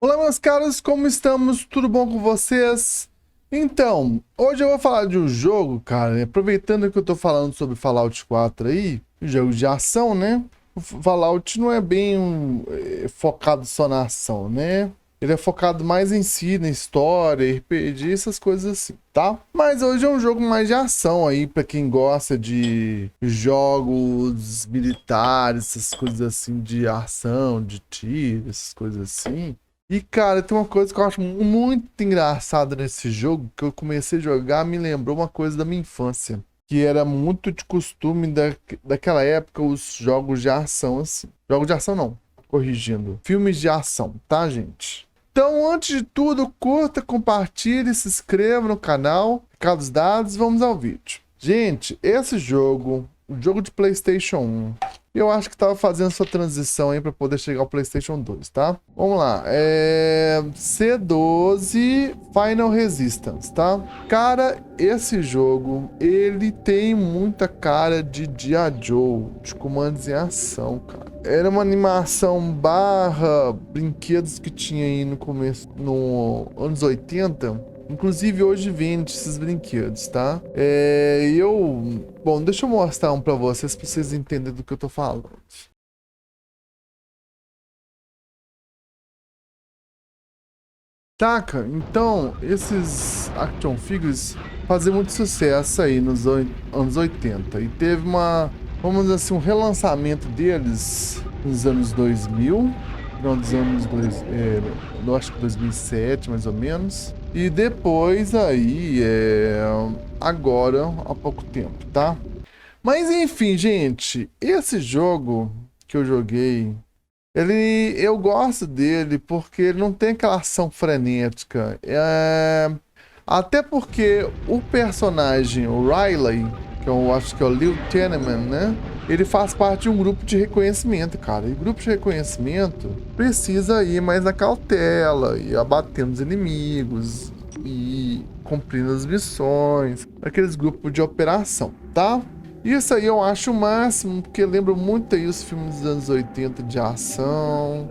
Olá, meus caros, como estamos? Tudo bom com vocês? Então, hoje eu vou falar de um jogo, cara, aproveitando que eu tô falando sobre Fallout 4 aí, jogo de ação, né? O Fallout não é bem focado só na ação, né? Ele é focado mais em si, na história, RPG, essas coisas assim, tá? Mas hoje é um jogo mais de ação aí, pra quem gosta de jogos militares, essas coisas assim, de ação, de tiro, essas coisas assim. E, cara, tem uma coisa que eu acho muito engraçada nesse jogo, que eu comecei a jogar, me lembrou uma coisa da minha infância, que era muito de costume daquela época, os jogos de ação, assim. Jogos de ação não, corrigindo. Filmes de ação, tá, gente? Então, antes de tudo, curta, compartilhe, se inscreva no canal. Recados dados, vamos ao vídeo. Gente, esse jogo, o jogo de PlayStation 1, eu acho que tava fazendo sua transição aí para poder chegar ao PlayStation 2, tá? Vamos lá, C12 Final Resistance, tá? Cara, esse jogo, ele tem muita cara de G.I. Joe, de comandos em ação, cara. Era uma animação barra brinquedos que tinha aí no começo, no anos 80. Inclusive hoje vende esses brinquedos, tá? Bom, deixa eu mostrar um pra vocês entenderem do que eu tô falando. Taca, então, esses action figures faziam muito sucesso aí nos anos 80. E teve vamos dizer assim, um relançamento deles nos anos 2000. Final dos anos eu acho que 2007, mais ou menos. E depois aí, agora, há pouco tempo, tá? Mas enfim, gente, esse jogo que eu joguei, eu gosto dele porque ele não tem aquela ação frenética. Até porque o personagem, o Riley, que eu acho que é o Lil Teneman, né? Ele faz parte de um grupo de reconhecimento, cara. E grupo de reconhecimento precisa ir mais na cautela, e abatendo os inimigos, e cumprindo as missões, aqueles grupos de operação, tá? Isso aí eu acho o máximo, porque lembra muito aí os filmes dos anos 80 de ação,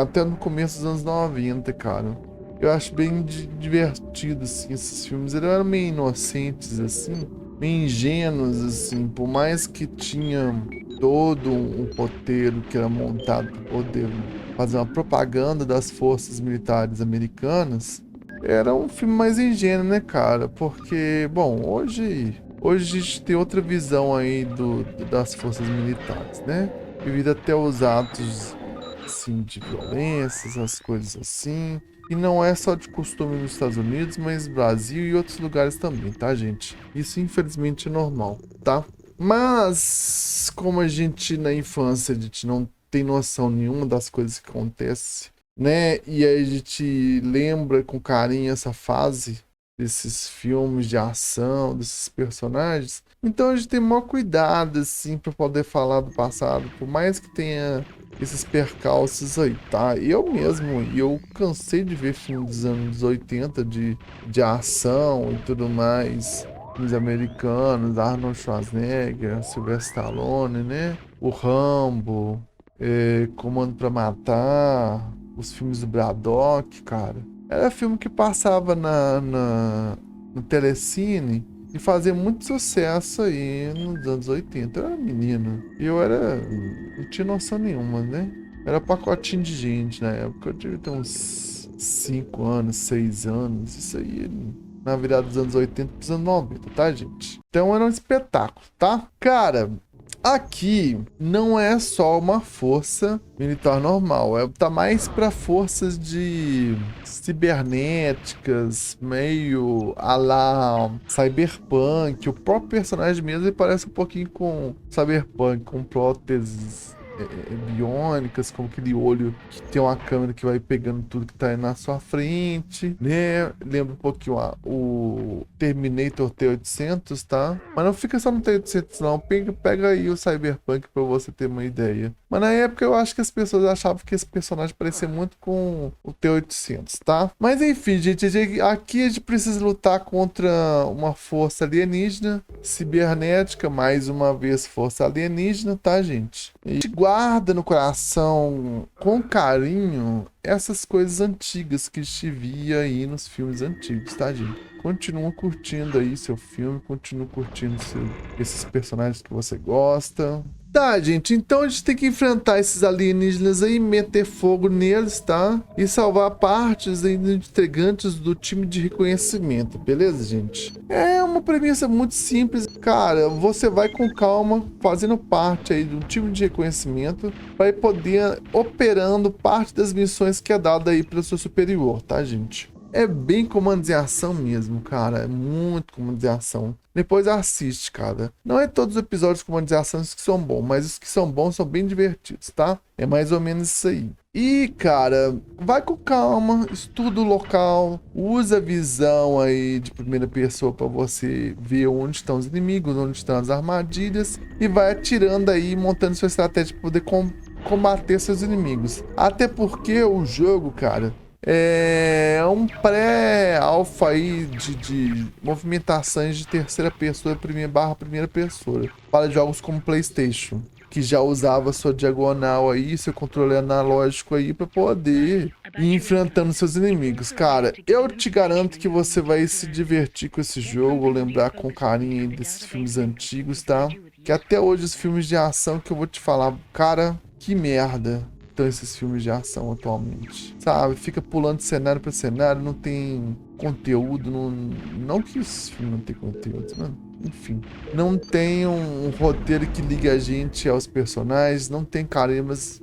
até no começo dos anos 90, cara. Eu acho bem divertido, assim, esses filmes. Eles eram meio inocentes, assim, meio ingênuos, assim, por mais que tinha todo um roteiro que era montado para poder fazer uma propaganda das forças militares americanas, era um filme mais ingênuo, né, cara? Porque, bom, hoje a gente tem outra visão aí das forças militares, né? Devido até os atos, assim, de violência, essas coisas assim. E não é só de costume nos Estados Unidos, mas Brasil e outros lugares também, tá, gente? Isso infelizmente é normal, tá? Mas, como a gente na infância, a gente não tem noção nenhuma das coisas que acontecem, né? E aí a gente lembra com carinho essa fase desses filmes de ação, desses personagens. Então a gente tem maior cuidado, assim, pra poder falar do passado, por mais que tenha esses percalços aí, tá? Eu cansei de ver filmes dos anos 80 de ação e tudo mais, filmes americanos, Arnold Schwarzenegger, Sylvester Stallone, né? O Rambo, Comando pra Matar, os filmes do Braddock, cara. Era filme que passava no Telecine e fazia muito sucesso aí nos anos 80. Eu era menino. E não tinha noção nenhuma, né? Era pacotinho de gente na época. Eu devia ter uns 5 anos, 6 anos. Isso aí na virada dos anos 80 para os anos 90, tá, gente? Então era um espetáculo, tá? Cara, aqui não é só uma força militar normal, tá mais para forças de cibernéticas, meio a la Cyberpunk. O próprio personagem mesmo ele parece um pouquinho com Cyberpunk, com próteses biônicas, com aquele olho que tem uma câmera que vai pegando tudo que tá aí na sua frente, né? Lembra um pouquinho o Terminator T-800, tá? Mas não fica só no T-800 não, pega aí o Cyberpunk pra você ter uma ideia. Mas na época eu acho que as pessoas achavam que esse personagem parecia muito com o T-800, tá? Mas enfim, gente, aqui a gente precisa lutar contra uma força alienígena, cibernética, mais uma vez força alienígena, tá, gente? E guarda no coração com carinho essas coisas antigas que te via aí nos filmes antigos, tá, gente? Continua curtindo aí seu filme, continua curtindo esses personagens que você gosta. Tá, gente, então a gente tem que enfrentar esses alienígenas aí, meter fogo neles, tá? E salvar partes ainda intrigantes do time de reconhecimento, beleza, gente? É uma premissa muito simples, cara. Você vai com calma, fazendo parte aí do time de reconhecimento, vai poder operando parte das missões que é dada aí pelo seu superior, tá, gente? É bem comandos em ação mesmo, cara. É muito comandos em ação. Depois assiste, cara. Não é todos os episódios de comandos em ação que são bons, mas os que são bons são bem divertidos, tá? É mais ou menos isso aí. E, cara, vai com calma, estuda o local, usa a visão aí de primeira pessoa para você ver onde estão os inimigos, onde estão as armadilhas e vai atirando aí, montando sua estratégia para poder combater seus inimigos. Até porque o jogo, cara, é um pré-alfa aí de movimentações de terceira pessoa, primeira pessoa. Para jogos como PlayStation, que já usava sua diagonal aí, seu controle analógico aí para poder ir enfrentando seus inimigos. Cara, eu te garanto que você vai se divertir com esse jogo, lembrar com carinho aí desses filmes antigos, tá? Que até hoje os filmes de ação que eu vou te falar, cara, que merda. Então esses filmes de ação atualmente, sabe? Fica pulando de cenário para cenário, não tem conteúdo, não que os filmes não tem conteúdo, mano. Enfim, não tem um roteiro que ligue a gente aos personagens, não tem carismas.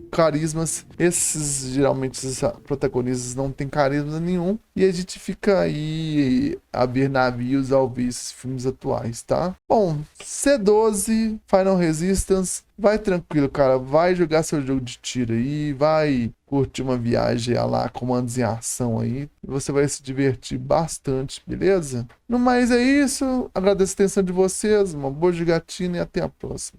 Esses, geralmente, esses protagonistas não tem carisma nenhum. E a gente fica aí a ver navios ao ver esses filmes atuais, tá? Bom, C12, Final Resistance, vai tranquilo, cara. Vai jogar seu jogo de tiro aí, vai curtir uma viagem lá, comandos em ação aí. Você vai se divertir bastante, beleza? No mais é isso. Agradeço a atenção de vocês, uma boa jogatina e até a próxima.